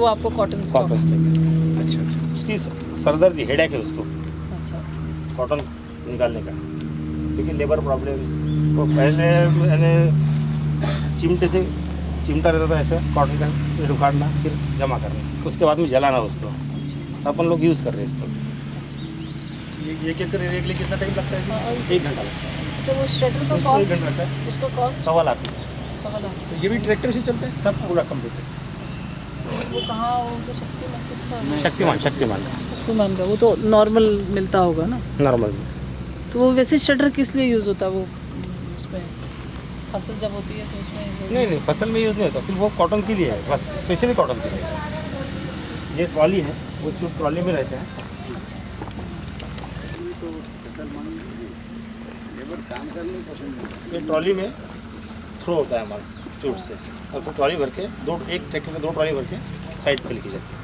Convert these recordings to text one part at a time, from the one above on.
वो आपको cotton stock. Cotton stock. अच्छा अच्छा। उसकी सरदर्दी हेडेक है उसको अच्छा कॉटन निकालने का, क्योंकि लेबर प्रॉब्लम्स। वो पहले मैंने चिमटे से चिमटा रहता था ऐसे कॉटन का, फिर उखाड़ना फिर जमा करना, उसके बाद में जलाना उसको। अपन लोग यूज़ कर रहे हैं इसको। ये क्या करें एक लिए कितना टाइम लगता है? 1 घंटा लगता है। तो वो श्रेडर का उसको 1 कॉस्ट, घंटा लगता है, उसका कॉस्ट 1.25 लाख। 1.25 लाख। तो ये भी ट्रैक्टर से चलते हैं? सब पूरा कम्प्लीट है। वो कहाँ, वो तो शक्तिमान किसका? शक्तिमान शक्तिमान शक्तिमान का, वो तो नॉर्मल मिलता होगा ना। नॉर्मल। तो वो वैसे श्रेडर किस लिए यूज़ होता है? वो उसमें फसल जब होती है तो उसमें नहीं फसल में यूज़ नहीं होता, सिर्फ वो कॉटन के लिए है, बस स्पेशली कॉटन के लिए। ये ट्रॉली है, वो जो ट्रॉली में रहते हैं। ये ट्रॉली में थ्रो होता है हमारा चूट से, और फिर ट्रॉली भर के एक ट्रैक्टर में 2 ट्रॉली भर के साइड पे लिखी जाती है।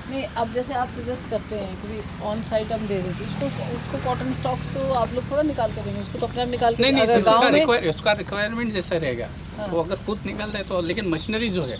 नहीं, अब जैसे आप सजेस्ट करते हैं कि ऑन साइट हम दे देते हैं उसको कॉटन स्टॉक्स, तो आप लोग थोड़ा निकाल के देंगे उसको, तो अपने आप निकाल के नहीं अगर गाँव में उसका रिक्वायरमेंट जैसा रहेगा वो अगर खुद निकालता है तो, लेकिन मशीनरी जो है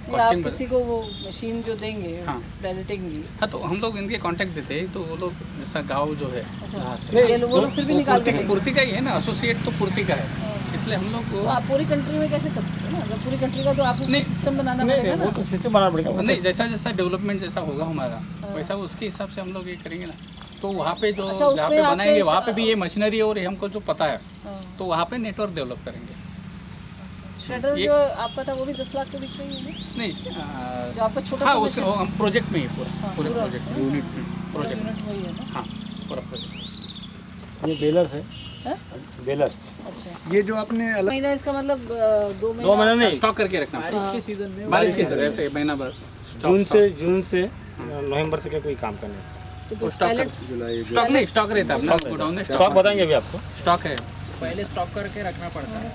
या आप किसी को वो मशीन जो देंगे हाँ। पैलेटिंग की। हाँ, तो हम लोग इनके कांटेक्ट देते हैं, तो वो लोग जैसा गाँव जो है अच्छा, यहाँ से ये लोग वो लोग फिर भी निकाल के देंगे। पूर्ति का ही है ना, एसोसिएट तो पूर्ति का है, इसलिए हम लोग तो को आप पूरी कंट्री में कैसे कर सकते हैं ना? अगर पूरी कंट्री का तो आपको नहीं, सिस्टम बनाना नहीं पड़ेगा वो ना। तो सिस्टम बनाना पड़ेगा। वो नहीं, तो जैसा जैसा डेवलपमेंट जैसा होगा हमारा वैसा उसके हिसाब से हम लोग ये करेंगे ना। तो वहाँ पे जो अच्छा, जहाँ उसमें पे आपके बनाएंगे वहाँ पे भी ये मशीनरी और ये हमको जो पता है, हाँ। तो वहाँ पे नेटवर्क डेवलप करेंगे। श्रेडर ये- जो आपका था वो भी 10 लाख के बीच में ही है ना? नहीं जो आपका छोटा हाँ, सा उस हम प्रोजेक्ट में ही पूरे हाँ, पूरे पूरा प्रोजेक्ट में यूनिट प्रोजेक्ट वही है ना? हाँ पूरा प्रोजेक्ट। ये बेलर्स है, हैं? बेलर्स। अच्छा, ये जो आपने अलग महीना इसका मतलब 2 2 महीना नहीं, स्टॉक करके रखना बारिश के सीजन में, बारिश के सीजन महीना भर जून से नवंबर तक का कोई काम करना है। तो स्टॉक पैलेट्स स्टॉक नहीं, स्टॉक रहता है अपना गोडाउन में, स्टॉक बताएंगे अभी आपको। स्टॉक है। पहले स्टॉक करके रखना पड़ता है।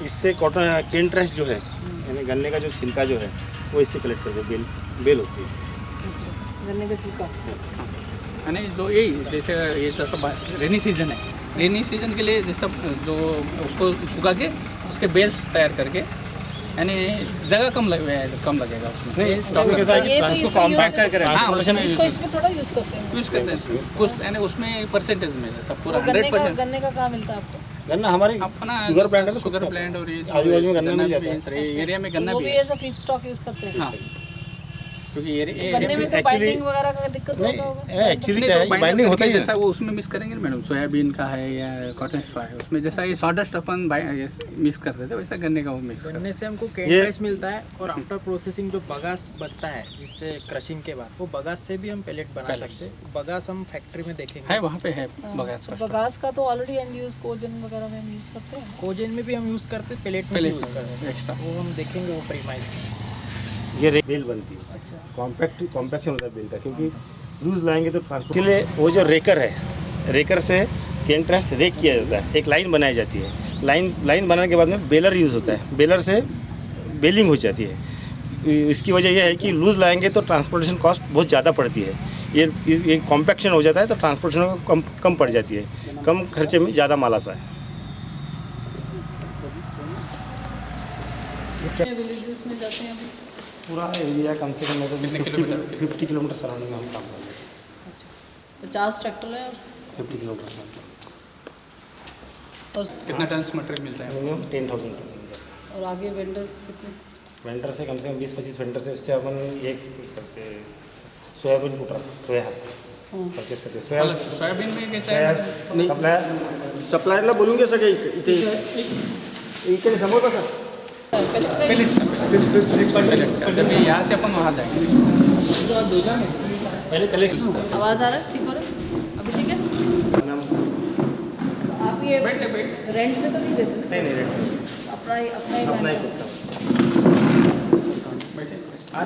इससे कॉटन केन ट्रैश जो है, यानी गन्ने का जो छिलका जो है वो इससे कलेक्ट करते हैं, बेल होती है इसकी। गन्ने का छिलका। यानी जो यही जैसे ये जैसा रेनी सीजन है, रेनी सीजन के लिए जैसा जो उसको सुखा के उसके बेल्स तैयार करके, यानी जगह कम लगेगा उसमें। नहीं, इसमें कैसा है कि ये तो ट्रांसपोर्ट इसमें कॉम्पैक्ट use करके रखना है। हाँ, ट्रांसपोर्टेशन उसमें इसको इसमें थोड़ा यूज़ करते हैं। यूज़ करते हैं कुछ, यानी उसमें परसेंटेज में जैसा पूरा तो गन्ने का 100%। गन्ने का कहाँ मिलता है आपको? गन्ना हमारे अपना शुगर प्लांट है, तो शुगर प्लांट और ये आजू-बाजू में गन्ना मिल जाता है। एरिया में गन्ना वो भी भी है। ऐसा फीड स्टॉक यूज़ करते हैं। हाँ, क्योंकि ये गन्ने में तो actually- बाइंडिंग वगैरह का दिक्कत होता होगा। एक्चुअली नहीं, क्या तो है, बाइंडिंग होता ही है। जैसा वो उसमें मिक्स करेंगे ना मैडम, सोयाबीन का है या कॉटन स्ट्रॉ है, उसमें जैसा ये सॉडस्ट अपन मिक्स करते थे वैसा गन्ने का वो मिक्स करते गन्ने से हमको ये- कैंट्रेस मिलता है, और आफ्टर प्रोसेसिंग जो बगास बचता है जिससे क्रशिंग के बाद, वो बगास से भी हम पैलेट बना Pellets। सकते हैं। बगास हम फैक्ट्री में देखेंगे है, वहाँ पे है हाँ, बगास तो का बगास का तो ऑलरेडी एंड यूज कोजन वगैरह में हम यूज़ करते हैं। कोजेन में भी हम यूज़ करते हैं, पैलेट में भी यूज़ करते हैं। एक्स्ट्रा। वो हम देखेंगे वो प्रीमाइस। ये बेल बनती है, अच्छा, कॉम्पैक्शन होता है बेल का, क्योंकि लूज लाएंगे तो ट्रांसपोर्ट। इसलिए वो जो रेकर है, रेकर से केन ट्रैश रेक किया जाता है, एक लाइन बनाई जाती है। लाइन बनाने के बाद में बेलर यूज़ होता है, बेलर से बेलिंग हो जाती है। इसकी वजह यह है कि लूज लाएंगे तो ट्रांसपोर्टेशन कॉस्ट बहुत ज़्यादा पड़ती है। ये कॉम्पैक्शन हो जाता है तो ट्रांसपोर्टेशन कम पड़ जाती है, कम खर्चे में ज़्यादा माल आता है। विलेजेस में जाते हैं अभी। पूरा एरिया कम से कम कितने किलोमीटर? 50 किलोमीटर सराउंडिंग में हम काम कर रहे हैं। अच्छा, 50 ट्रैक्टर है 50 किलोमीटर और कितना टन मटेरियल मिलता है? Minimum 10,000 tonne. और आगे वेंडर्स कितने? वेंडर से कम 20-25 वेंडर से, उससे अपन ये करते सोयाबीन पुटर, सोया हस्क परचेस करते सोयाबीन में कैसा है? सप्लायर सप्लायरला बोलून घ्या सगळे इथे इथे समोर बघा. पेलेट्स का जब यहाँ से अपन वहाँ जाएंगे। पहले कलेक्शन आवाज़ आ रहा है? ठीक हो रहा है अभी? ठीक है। तो आप ये बैठ रेंट पे तो नहीं देते ना? नहीं रेट अपना ही अपना ही land खुद का। का।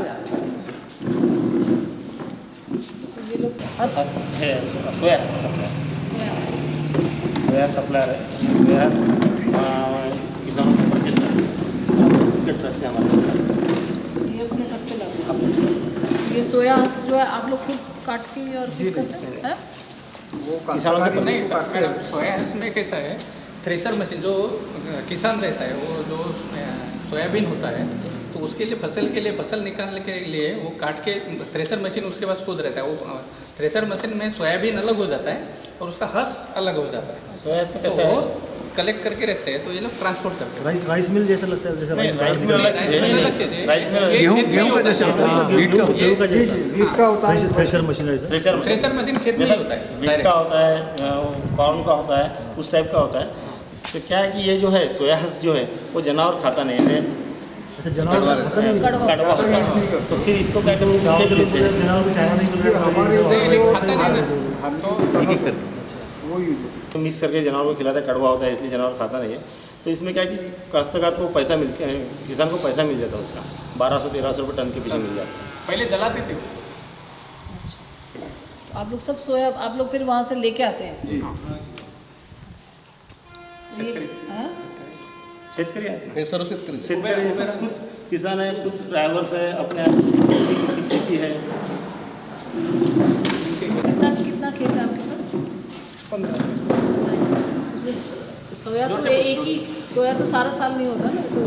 तो ये लोग हंस है सोया हस्क सप्लायर, सोया सप्लायर है। सोया हस्क किसानों से परचेस करते हैं अपने ट्रक से, हमारे ये अपने ट्रक से लाते हैं। ये सोया हस्क जो है आप लोग खुद काट के और खुद करते हैं? हैं? किसानों से नहीं सर, मैडम सोया इसमें कैसा है, थ्रेशर मशीन जो किसान रहता है वो जो सोयाबीन होता है तो उसके लिए फसल निकालने के लिए वो काट के थ्रेसर मशीन उसके पास खुद रहता है। वो थ्रेसर मशीन में सोयाबीन अलग हो जाता है और उसका हस अलग हो जाता है। सोयास का तो कैसा वो है? कलेक्ट करके रखते हैं तो ये लोग ट्रांसपोर्ट करते हैं। राइस मिल जैसा लगता है, जैसे नहीं, राइस मिल अलग चीज़ है। अलग चीज़ है। राइस मिल ये गेहूं खेत में का होता जैसा है। होता है, हाँ, वीट का ये- जैसा, वीट का होता है थ्रेशर मशीन है थ्रेशर मशीन थ्रेसर मशीन खेत में ही होता है। वीट का होता है, कॉर्न का होता है, उस टाइप का होता है। तो क्या है कि ये जो है सोया हस जो है वो जानवर खाता नहीं है, अच्छा जानवर खाता नहीं, कड़वा होता है। तो फिर इसको क्या करते हैं, फेंक देते हैं। जानवर को चाइना नहीं मिल रहा हमारे नहीं, नहीं, खाता नहीं ना। तो वो यूज तो मिक्स करके जानवर को खिलाता है, कड़वा होता है इसलिए जानवर खाता नहीं है। तो इसमें क्या है कि काश्तकार को पैसा किसान को पैसा मिल जाता है, उसका 1200-1300 रुपये टन के पीछे मिल जाता है। पहले जलाते थे। आप लोग सब सोया आप लोग फिर वहाँ से लेके आते हैं? जी शेतकरी। हाँ? शेतकरी है, थ्रेसर शेतकरी। शेतकरी सब खुद किसान है, खुद ड्राइवर्स है, अपने आप की खेती है। कितना खेत है आपके पास? 15। उसमें सोया तो एक ही सोया तो सारा साल नहीं होता ना, तो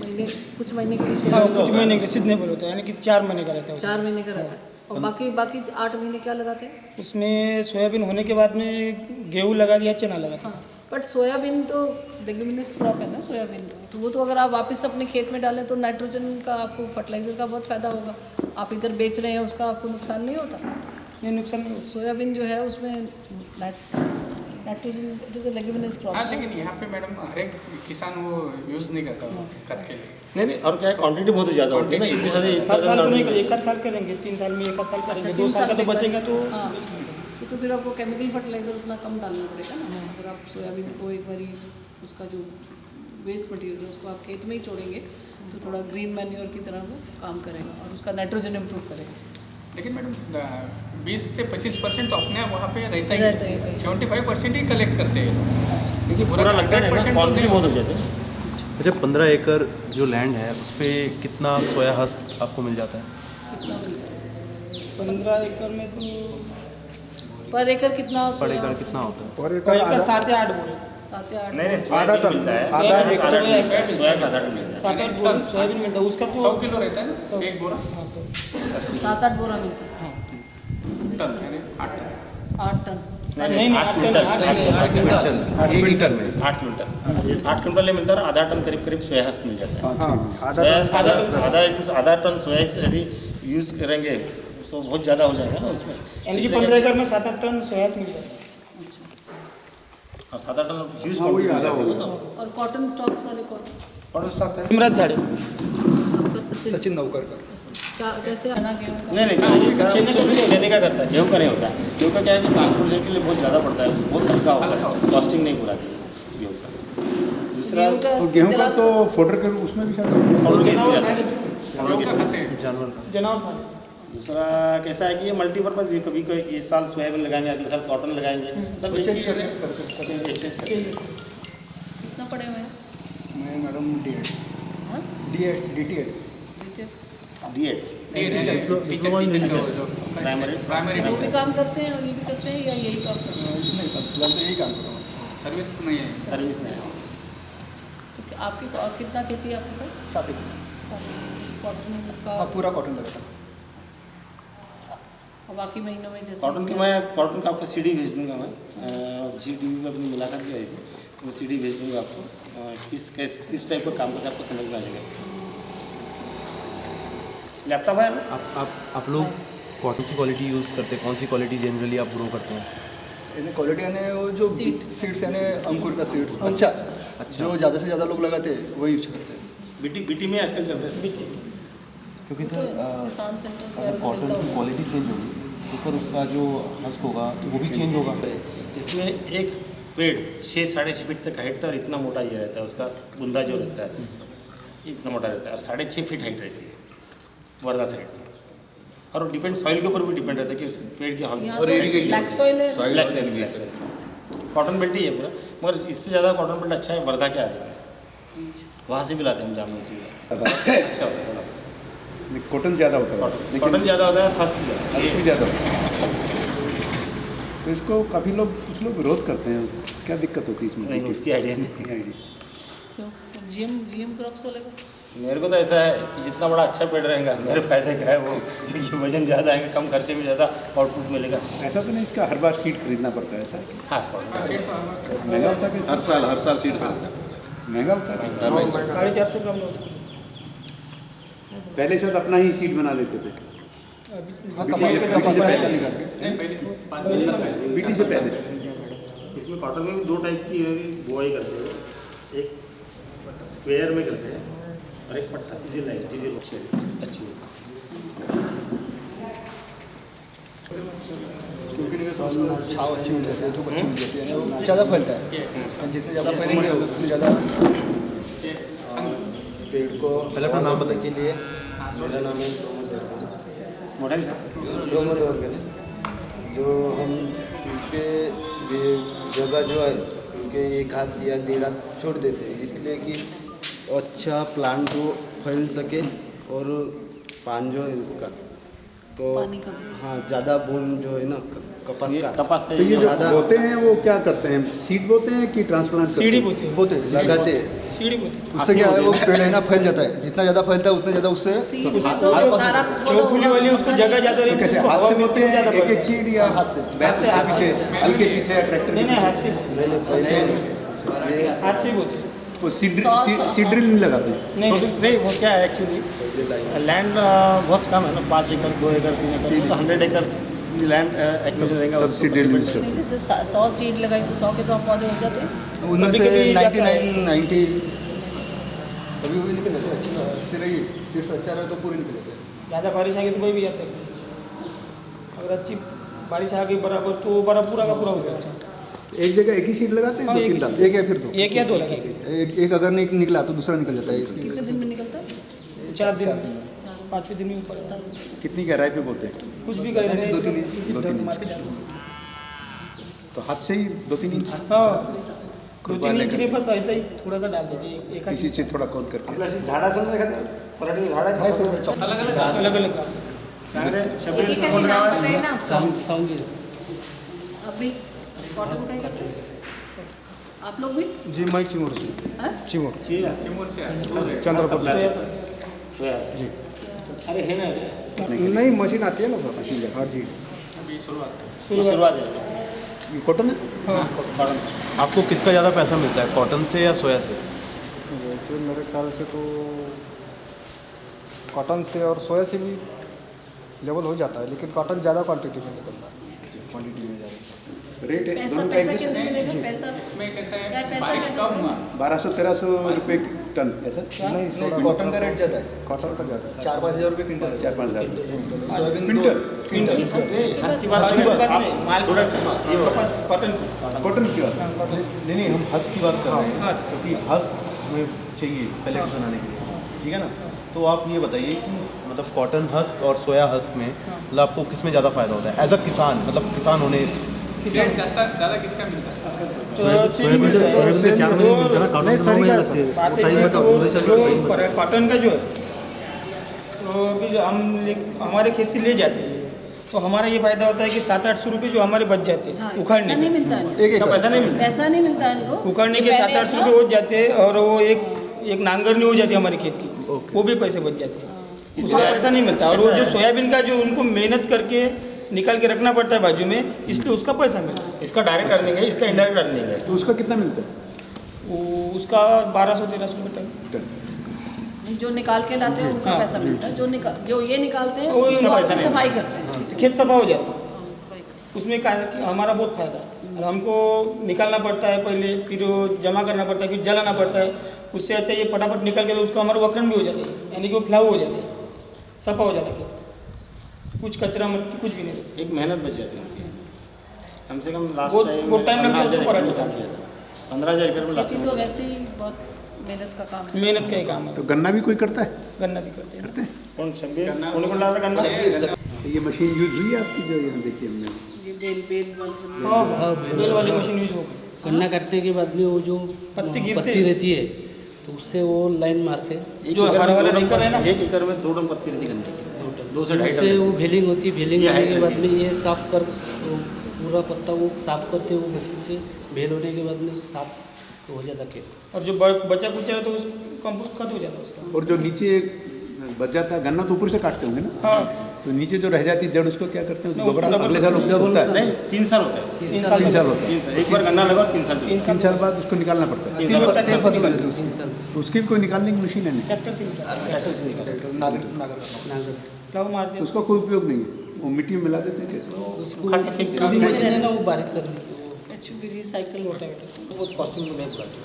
महीने कुछ महीने के लिए सोया कुछ महीने के सीजनेबल होता है, यानी कि 4 महीने का रहता है 4 महीने का रहता है। और बाकी 8 महीने क्या लगाते हैं? उसमें सोयाबीन होने के बाद में गेहूँ लगा दिया, चना लगा दिया। हाँ, बट सोयाबीन तो लेग्यूमिनस क्रॉप है ना सोयाबीन, तो वो तो अगर आप वापस अपने खेत में डालें तो नाइट्रोजन का आपको फर्टिलाइजर का बहुत फ़ायदा होगा। आप इधर बेच रहे हैं, उसका आपको नुकसान नहीं होता। नहीं, नुकसान नहीं होता। सोयाबीन जो है उसमें nitrogen it is a leguminous crop. हाँ, लेकिन यहाँ पे मैडम हर एक किसान वो यूज़ नहीं करता खत के लिए। नहीं, और क्या है, क्वांटिटी बहुत ज़्यादा होती है ना, इतनी सारी हर साल तो नहीं, एक आध साल करेंगे, 3 साल में एक आध साल करेंगे, 2 साल का तो बचेगा तो हाँ, क्योंकि फिर आपको केमिकल फर्टिलाइजर उतना कम डालना पड़ेगा ना। अगर आप सोयाबीन को एक बारी उसका जो वेस्ट मटेरियल है उसको आप खेत में ही छोड़ेंगे तो थोड़ा ग्रीन मैन्योर की तरह वो काम करेगा और उसका नाइट्रोजन इम्प्रूव करेगा। लेकिन मैडम 20 से 25% तो अपने वहाँ पे रहता रहता ही ही है। 75% ही कलेक्ट करते हैं। क्योंकि पूरा लगता है ना, 100% क्वांटिटी तो बहुत हो नहीं जाती है। अच्छा 15 एकड़ जो लैंड है उस पर कितना सोया हस्क आपको मिल जाता है? कितना मिलता है 15 एकड़ में तो पर एकड़ कितना? पर एकड़ कितना होता है? और पर एकड़ 7 या 8 बोरे, 7 या 8। नहीं, आधा टन मिलता है, आधा सोया 7-8 टन मिलता है। 7-8 बोरे सोयाबीन मिलता है, उसका 100 तो किलो रहता है ना एक बोरा 7-8 बोरा मिलता है। टन, यानी 8 टन। 8 टन। नहीं, 8 क्विंटल, 8 क्विंटल मिलता है और आधा टन करीब सोया हस्क मिल जाता है। आधा टन सोया यदि यूज़ करेंगे तो बहुत ज़्यादा हो जाएगा ना उसमें। यानी कि 15 एकड़ में 7-8 टन सोयाबीन मिल जाता है। और 7-8 टन यूज़ हो जाता है। तो और कॉटन स्टॉक्स वाले और स्टॉक है? इमरान साड़ी आपका सचिन नौकर का कैसे आना गेहूँ का? नहीं, चने का करता है, गेहूँ का नहीं होता है। गेहूँ का क्या है कि ट्रांसपोर्टेशन के लिए बहुत ज़्यादा पड़ता है, बहुत हल्का होता है, कॉस्टिंग नहीं पूरा गेहूँ का। दूसरा गेहूँ का तो फोल्डर के उसमें भी शायद और केस भी जाता है। लोग खाते हैं। जानवर का जनाब दूसरा कैसा है कि ये मल्टीपर्पज़, ये कभी इस साल सोयाबीन लगाएंगे, अगले साल कॉटन लगाएंगे, सब चेंज एक ही करके कितना पड़े हुए हैं? मैं मैडम हाँ? DTH D8 टीचर प्राइमरी वो भी काम करते हैं और ये भी करते हैं या यही काम करते हैं? नहीं फिलहाल तो यही काम कर रहा हूँ। सर्विस नहीं है। सर्विस नहीं है। तो आपकी कितना खेती है आपके पास? 7 एकड़ कॉटन का? हाँ पूरा कॉटन लगा था। और बाकी महीनों में जैसे कॉटन का आपको CD भेज दूंगा मैं। GDP में अपनी मुलाकात की आई थी, तो मैं CD भेज दूंगा आपको। किस टाइप का काम करते आपको समझ में आ जाएगा। लैपटॉप है? आप लोग कौन सी क्वालिटी यूज़ करते हैं? कौन सी क्वालिटी जनरली आप ग्रो करते हैं? यानी क्वालिटी यानी वो जो सीड्स यानी अंकुर का सीड्स अच्छा जो ज़्यादा से ज़्यादा लोग लगाते हैं वही यूज करते हैं। बीटी में आजकल चल रहा है। क्योंकि तो सर किसान सेंटर्स वगैरह से कॉटन मिलता की होगा। क्वालिटी चेंज होगी तो सर उसका जो हस्क होगा वो भी चेंज होगा। इसमें एक पेड़ 6-6.5 फीट तक हाइट था और इतना मोटा ये रहता है, उसका बुंदा जो रहता है इतना मोटा रहता है और 6.5 फीट हाइट रहती है वर्धा साइड में। और डिपेंड सॉइल के ऊपर भी डिपेंड रहता है कि उस पेड़ की यहाँ तो ब्लैक सॉइल है। ब्लैक सॉइल कॉटन बेल्ट ही है पूरा, मगर इससे ज़्यादा कॉटन बेल्ट अच्छा है वर्धा के आगे में, वहाँ से भी लाते हैं हम जामुन से भी अच्छा होता है। कॉटन ज़्यादा होता है, कॉटन ज़्यादा होता है, फर्स्ट भी ज़्यादा भी ज़्यादा होता है। तो इसको काफ़ी लोग कुछ लोग विरोध करते हैं, क्या दिक्कत होती है इसमें? नहीं, उसकी आइडिया नहीं। क्यों? GM क्रॉप्स वाले को मेरे को तो ऐसा है कि जितना बड़ा अच्छा पेड़ रहेगा मेरे फायदे का है वो, क्योंकि वजन ज़्यादा आएंगे, कम खर्चे में ज़्यादा आउटपुट मिलेगा। ऐसा तो नहीं इसका हर बार सीड खरीदना पड़ता है ऐसा? हाँ, महंगा होता है? हर साल सीड खरीदना महंगा होता है? 450 ग्राम लोग पहले शायद अपना ही सीड बना लेते थे कपास का निकाल के। बीटी से पहले। इसमें कॉटन में भी 2 टाइप की बुआई करते हैं, एक स्क्वायर में करते हैं और एक पट्टा सीधे लाइन सीधे अच्छी क्योंकि छाव अच्छी मिल जाती है, धूप अच्छी मिल जाती है, वो ज़्यादा फैलता है। जितने ज़्यादा फैलेंगे उतने ज़्यादा पेड़ को। पहले अपना नाम बताइए। के लिए मेरा नाम है मॉडल रोमन ऑर्गेनिक। जो हम इसके जगह जो है उनके 1 हाथ या 1.5 हाथ छोड़ देते हैं, इसलिए कि अच्छा प्लांट को फैल सके और पान जो है उसका तो पानी का हाँ ज़्यादा बूंद जो है ना कपास का तो ये जो बोते हैं वो क्या करते हैं, सीड बोते हैं कि ट्रांसप्लांट? सीढ़ी बोती है, बोते लगाते हैं। सीढ़ी बोती है। उससे क्या है, वो पेड़ है ना फैल जाता है, जितना ज़्यादा फैलता है उतना ज़्यादा उससे सीड में तो सारा चौफुली वाली उसको जगह ज़्यादा रहती कैसे है, हाथ हवा से में बोते हैं ज़्यादा एक सीड या हाथ से वैसे पीछे हल्के पीछे ट्रैक्टर? नहीं हाथ से मैंने पहले हाथ से बोते हैं। तो सीड्रिल नहीं लगाते? नहीं, वो क्या है एक्चुअली लैंड बहुत कम है ना, 5 एकड़ 2 एकड़ 3 एकड़, तो 100 एकड़ लैंड एक्विजिशन रहेगा। सब सीड्रिल यूज करते नहीं, जैसे 100 सीड लगाई तो 100 के 100 पौधे हो जाते हैं। उनमें से कभी-कभी 99 90 कभी भी निकल जाते हैं। अच्छी रही सीड्स अच्छा रहे तो पूरे निकल जाते हैं। ज़्यादा बारिश आ गई तो कोई भी जाता है। अगर अच्छी बारिश आ गई बराबर तो बराबर पूरा का पूरा हो गया। हैं? एक जगह एक ही सीड लगाते हैं? हाँ, 2-3 एक डालते एक या फिर 2 एक या 2 लगे, एक अगर नहीं निकला तो दूसरा निकल जाता है इसके। कितने दिन में निकलता है? 4 दिन 5वें दिन में ऊपर आता है। हैं? कितनी गहराई पे बोते हैं? कुछ भी कर रहे हैं 2-3 इंच। 2-3 इंच। तो हाथ से ही 2-3 इंच? हाँ 2-3 इंच नहीं, बस ऐसा ही थोड़ा सा डाल देते हैं एक किसी से थोड़ा खोद करके। आपल्या झाडासन नाही खात पराठी झाड ढाई सौ का चौक। अलग अलग का। सांगरे एक शबीर एक कोण नाम गाव आहे? बताइए ना। अभी कॉटन का ही करते हैं आप लोग भी? जी मैं चिमूर से हाँ? चंद्रपुर जी। अरे है ना, नहीं मशीन आती है ना सर, मशीन हाँ जी। शुरुआत है ये कॉटन है? आपको किसका ज़्यादा पैसा मिलता है, कॉटन से या सोया से? वैसे मेरे ख्याल से तो कॉटन से और सोया से भी लेवल हो जाता है, लेकिन कॉटन ज़्यादा क्वांटिटी में निकलता है, क्वांटिटी में ज़्यादा। रेट है पैसा दोनों का पैसा एक कैसे जैसा? मिलेगा? पैसा इसमें कैसा क्या है, पैसा बारिश कैसे कम हुआ, 1200-1300 रुपये टन ऐसा? नहीं कॉटन का रेट ज़्यादा है, कॉटन का ज़्यादा 4-5 हज़ार रुपये क्विंटल है। 4-5 हज़ार सोयाबीन क्विंटल? क्विंटल हंस की बात बात सुनो। नहीं, माल कॉटन कॉटन की बात नहीं हम हस्क की बात कर रहे हैं, क्योंकि हस्क हमें चाहिए पैलेट बनाने के लिए, ठीक है ना? तो आप ये बताइए कि मतलब कॉटन हस्क और सोया हस्क में मतलब आपको किस में ज़्यादा फ़ायदा होता है एज अ किसान, मतलब किसान होने? रेट ज़्यादा किसका मिलता है? कॉटन का जो है तो अभी जो हमारे खेत से ले जाते हैं तो हमारा ये फायदा होता है कि 700-800 रुपये जो हमारे बच जाते हाँ, हैं उखाड़ने पैसा नहीं के। मिलता है, एक एक पैसा नहीं मिलता। पैसा नहीं मिलता है इनको। उखाड़ने के ये 700-800 पहले रुपये हो जाते हैं और वो एक नांगरनी हो जाती है हमारे खेत की, वो भी पैसे बच जाते हैं। उसका पैसा नहीं मिलता। और वो जो सोयाबीन का जो उनको मेहनत करके निकाल के रखना पड़ता है बाजू में, इसलिए उसका पैसा मिलता है। इसका डायरेक्ट अर्निंग है, इसका इनडायरेक्ट अर्निंग है। तो उसका कितना मिलता है वो उसका 1200-1300 रुपये टन। टन? नहीं, जो निकाल के लाते हैं उनका हाँ। पैसा मिलता है, जो ये निकालते हैं वो उसका इनका पैसा पैसा नहीं सफाई करते हैं। खेत सफा हो जाता है, हाँ, सफाई करते उसमें क्या है कि हमारा बहुत फायदा है। और हमको निकालना पड़ता है पहले, फिर वो जमा करना पड़ता है, फिर जलाना पड़ता है। उससे अच्छा ये फटाफट निकल के तो उसको हमारा वक्रण भी हो जाता है, यानी कि वो फ्लाव हो जाते हैं, सफा हो जाता है खेत, कुछ कचरा मट्टी कुछ भी नहीं रहता। एक मेहनत बच जाती है उनकी। कम से कम लास्ट बहुत टाइम टाइम लगता है 15,000 उसको एकड़ में पराठे काम किया था। 15,000 एकड़ में हैं। लास्ट खेती तो वैसे ही बहुत मेहनत का काम है। मेहनत का ही काम है, तो गन्ना भी कोई करता है? गन्ना भी करते हैं। करते हैं? कौन शब्बीर कौन डाल रहा है? ये मशीन यूज हुई है आपकी जो यहाँ देखिए हमने? ये बेल वाली हाँ बेल वाली मशीन यूज हो गई। गन्ना काटने के बाद में वो जो पत्ती गिरते पत्ती रहती है तो उससे वो लाइन मारते जो हरा वाला रेकर है ना, 1 एकड़ में 2 टन पत्ती रहती गन्ने की, 2 से 2.5 उससे वो टन। भेलिंग होती है, भेलिंग ये होने के है बाद में ये साफ कर वो पूरा पत्ता वो साफ करते वो मशीन से, भेल होने के बाद में साफ तो हो जाता खेत। और जो बचा कुचा है तो उस कंपोस्ट खत्म हो जाता है उसका। और जो नीचे बच जाता है गन्ना तो ऊपर से काटते होंगे ना, हाँ तो नीचे जो रह जाती है जड़ उसको क्या करते हैं, गोबरा अगले साल उगता है। नहीं 3 साल होता है, 3 साल 3 साल होता है। 3 साल, एक बार गन्ना लगाओ 3 साल 3 साल बाद उसको निकालना पड़ता है। 3 फसल आ जाती है उसमें। तो उसकी भी कोई निकालने की मशीन है नहीं, ट्रैक्टर से निकालते हैं, प्लाव मारते हैं। उसका कोई उपयोग नहीं है, वो मिट्टी में मिला देते हैं कैसे। मशीन है ना वो बारीक कर दी। It should be recycle rotavator. वो कॉस्टिंग को नहीं बुलाते,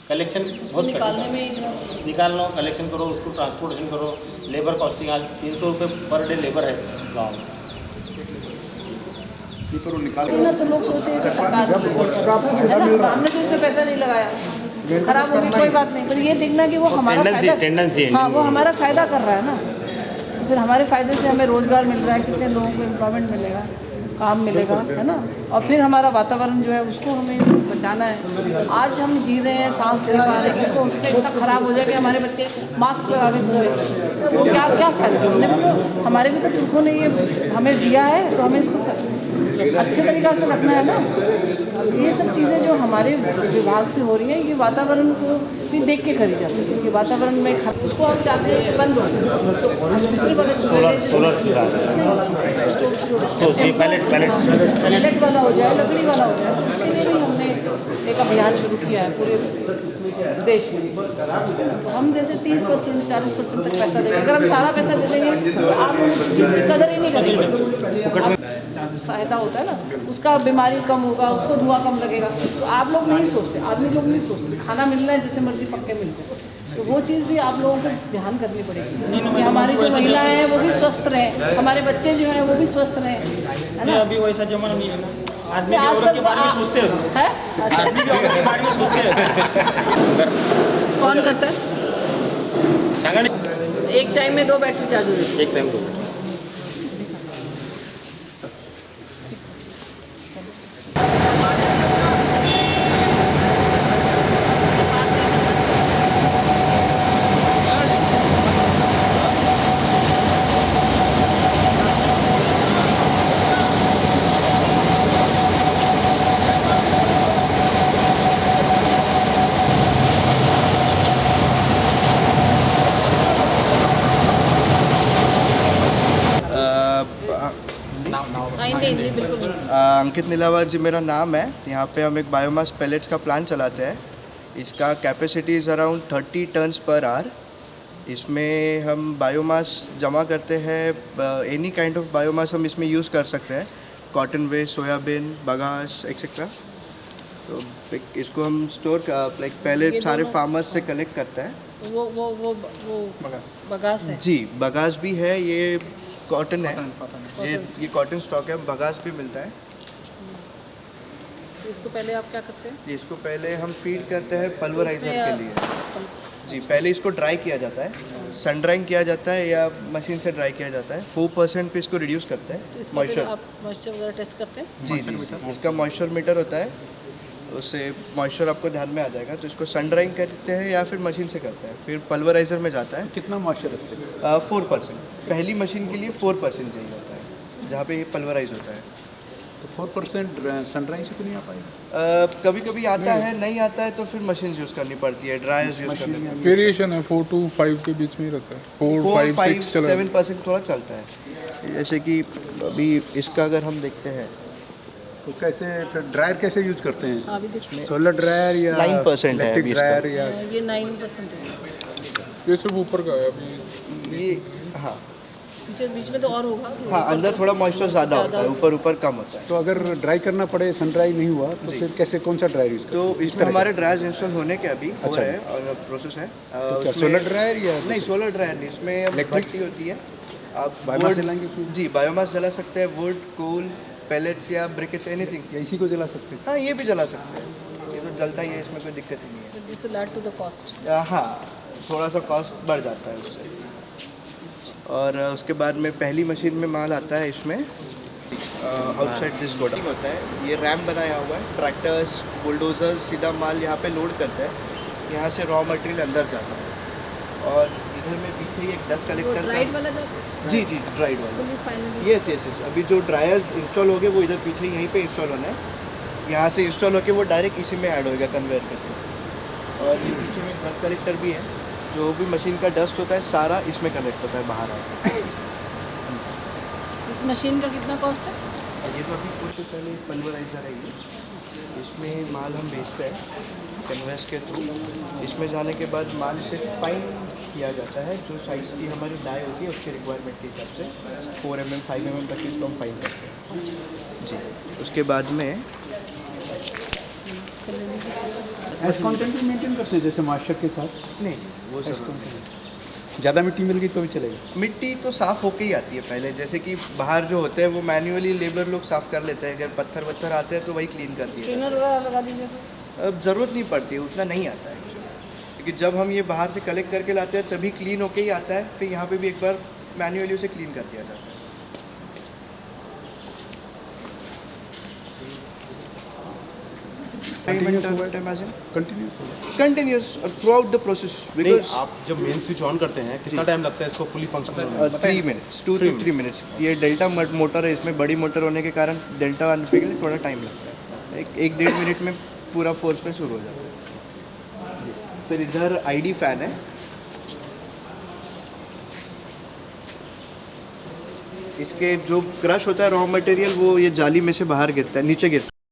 कलेक्शन बहुत निकालने में निकाल लो, कलेक्शन करो, उसको ट्रांसपोर्टेशन करो, लेबर कॉस्टिंग आज 300 रुपये पर डे लेबर है गाँव में। पर वो निकाल ना तो लोग सोचते हैं कि सरकार है ना, हमने तो इसमें पैसा नहीं लगाया, खराब होगी कोई बात नहीं, पर ये देखना कि वो हमारा टेंडेंसी है। हाँ वो हमारा फायदा कर रहा है ना, तो फिर हमारे फायदे से हमें रोजगार मिल रहा है, कितने लोगों को एम्प्लॉयमेंट मिलेगा, काम मिलेगा, है ना। और फिर हमारा वातावरण जो है उसको हमें बचाना है। आज हम जी रहे हैं, सांस ले पा रहे हैं, तो उसका इतना ख़राब हो जाए कि हमारे बच्चे मास्क लगा के घूमे, तो क्या क्या फ़ायदा। हमने भी तो, हमारे भी तो पुरखों ने ये हमें दिया है, तो हमें इसको अच्छे तरीक़ा से रखना है ना। ये सब चीज़ें जो हमारे विभाग से हो रही हैं, ये वातावरण को भी देख के करी जाती है कि वातावरण में उसको हम चाहते हैं कि बंद हो। दूसरी पैलेट वाला हो जाए, लकड़ी वाला हो जाए, उसके लिए भी हमने एक अभियान शुरू किया है पूरे देश में। तो हम जैसे 30% 40% तक पैसा देंगे, अगर हम सारा पैसा दे देंगे तो आप उस चीज़ की कदर ही नहीं करेंगे। सहायता होता है ना, उसका बीमारी कम होगा, उसको धुआं कम लगेगा, तो आप लोग नहीं सोचते, आदमी लोग नहीं सोचते, खाना मिल रहा है जैसे मर्जी पक्के मिलते हैं, तो वो चीज़ भी आप लोगों को ध्यान करनी पड़ेगी कि हमारी जो महिलाएं हैं वो भी स्वस्थ रहें, हमारे बच्चे जो हैं वो भी स्वस्थ रहें, है ना। अभी वैसा जमाना नहीं है ना, आदमी भी औरत के बारे में सोचते हैं, आदमी भी औरत के बारे में सोचते हैं। कौन करता है? एक टाइम में 2 बैटरी चार्ज हो जाती है। एक टाइम दो। अंकित नीलावर जी मेरा नाम है। यहाँ पे हम एक बायोमास पैलेट्स का प्लांट चलाते हैं। इसका capacity is around 30 tonnes per hour. इसमें हम बायोमास जमा करते हैं, एनी काइंड ऑफ बायोमास हम इसमें यूज़ कर सकते हैं, cotton waste, soybean, bagasse etcetera. तो इसको हम स्टोर लाइक पहले सारे फार्मर्स से कलेक्ट करते हैं। वो बगास है जी, बगास भी है, ये कॉटन है, ये कॉटन स्टॉक है, बगास भी मिलता है। तो इसको पहले आप क्या करते हैं? इसको पहले हम फीड करते हैं पल्वराइजर के लिए। जी, पहले इसको ड्राई किया जाता है, सन ड्राइंग किया जाता है या मशीन से ड्राई किया जाता है। 4% पे इसको रिड्यूस करते तो हैं इसका मॉइस्चर। आप मॉइस्चर वगैरह टेस्ट करते हैं? जी, इसका मॉइस्चर मीटर होता है, उससे मॉइस्चर आपको ध्यान में आ जाएगा। तो इसको सन ड्राइंग करते हैं या फिर मशीन से करते हैं, फिर पल्वराइजर में जाता है। कितना मॉइस्चर रखते हैं? 4%। पहली मशीन के लिए 4% चाहिए होता है, जहाँ पे ये पल्वराइज होता है। तो 4% सनराइज से तो नहीं आ पाएगा? कभी कभी आता है, नहीं आता है तो फिर मशीन यूज़ करनी पड़ती है, ड्रायर्स यूज़ करनी पड़ती है। वेरिएशन है, 4 to 5 के बीच में ही रहता है। 4, 5, 6 चला 7% थोड़ा चलता है। जैसे कि अभी इसका अगर हम देखते हैं तो कैसे ड्रायर कैसे यूज करते हैं? अभी देखिए सोलर ड्रायर या 9% है अभी इसका। ड्रायर या ये 9% है। ये सिर्फ ऊपर का है अभी। ये हाँ बीच में तो और होगा। हाँ, अंदर थोड़ा मॉइस्चर ज़्यादा होता है, ऊपर कम होता है। तो अगर ड्राई करना पड़े, सन ड्राई नहीं हुआ तो फिर कैसे, कौन सा ड्रायर यूज? तो इसमें हमारे ड्रायर्स इंस्टॉल होने के अभी हो रहे हैं और प्रोसेस है। तो क्या सोलर ड्रायर या नहीं, सोलर ड्रायर नहीं, इसमें भट्टी होती है, आप बायोमास wood- जलाएंगे उसमें? जी, बायोमास जला सकते हैं, वुड, कोल, पैलेट्स या ब्रिकेट्स, एनीथिंग। इसी को जला सकते हैं? हाँ, ये भी जला सकते हैं, ये तो जलता ही है, इसमें कोई दिक्कत ही नहीं this will add to the cost. है। हाँ, थोड़ा सा कॉस्ट बढ़ जाता है उससे। और उसके बाद में पहली मशीन में माल आता है इसमें आउटसाइड दिस गोडाउन होता है। ये रैम बनाया हुआ है, ट्रैक्टर्स, बुलडोजर्स सीधा माल यहाँ पे लोड करते हैं, यहाँ से रॉ मटेरियल अंदर जाता है। और इधर में पीछे ही एक डस्ट कलेक्टर ड्राइड वाला जी, ड्राइड वाला। Finally yes. अभी जो ड्रायर्स इंस्टॉल हो गए वो इधर पीछे यहीं पे इंस्टॉल होना है। यहाँ से इंस्टॉल होके वो डायरेक्ट इसी में ऐड होएगा कन्वेयर के थ्रू। और ये पीछे में डस्ट कलेक्टर भी है, जो भी मशीन का डस्ट होता है सारा इसमें कलेक्ट होता है, बाहर आता है। इस मशीन का कितना कॉस्ट है? और ये तो अभी कुछ पहले पल्वराइजर है ये, इसमें माल हम बेचते हैं कैनवस के थ्रू। इसमें जाने के बाद माल इसे फाइन किया जाता है, जो साइज़ की हमारी डाई होती है उसके रिक्वायरमेंट के हिसाब से 4 mm 5 mm तक इसको हम फाइन करते हैं जी। उसके बाद में एस कंटेंट भी मेंटेन करते हैं जैसे मॉइस्चर के साथ? नहीं, वो एस कंटेंट ज़्यादा मिट्टी मिल गई तो भी चलेगा? मिट्टी तो साफ़ होके ही आती है पहले, जैसे कि बाहर जो होते हैं वो मैन्युअली लेबर लोग साफ़ कर लेते हैं, अगर पत्थर वत्थर आते हैं तो वही क्लीन कर दिया। स्ट्रेनर वगैरह लगा दीजिए। अब ज़रूरत नहीं पड़ती है, उतना नहीं आता है क्योंकि जब हम ये बाहर से कलेक्ट करके लाते हैं तभी क्लीन होके ही आता है, फिर यहाँ पे भी एक बार मैन्युअली उसे क्लीन कर दिया जाता है। Continuous through out the process. नहीं, आप जब मेन स्विच ऑन करते हैं कितना टाइम लगता है इसको फुली फंक्शनल होने में? 3 मिनट्स 2 to 3 मिनट्स। ये डेल्टा मोटर है, इसमें बड़ी मोटर होने के कारण डेल्टा आने के लिए थोड़ा टाइम लगता है, 1-1.5 मिनट में पूरा फोर्स में शुरू हो जाता है। फिर इधर आईडी फैन है, इसके जो क्रश होता है रॉ मटेरियल वो ये जाली में से बाहर गिरता है, नीचे गिरता है।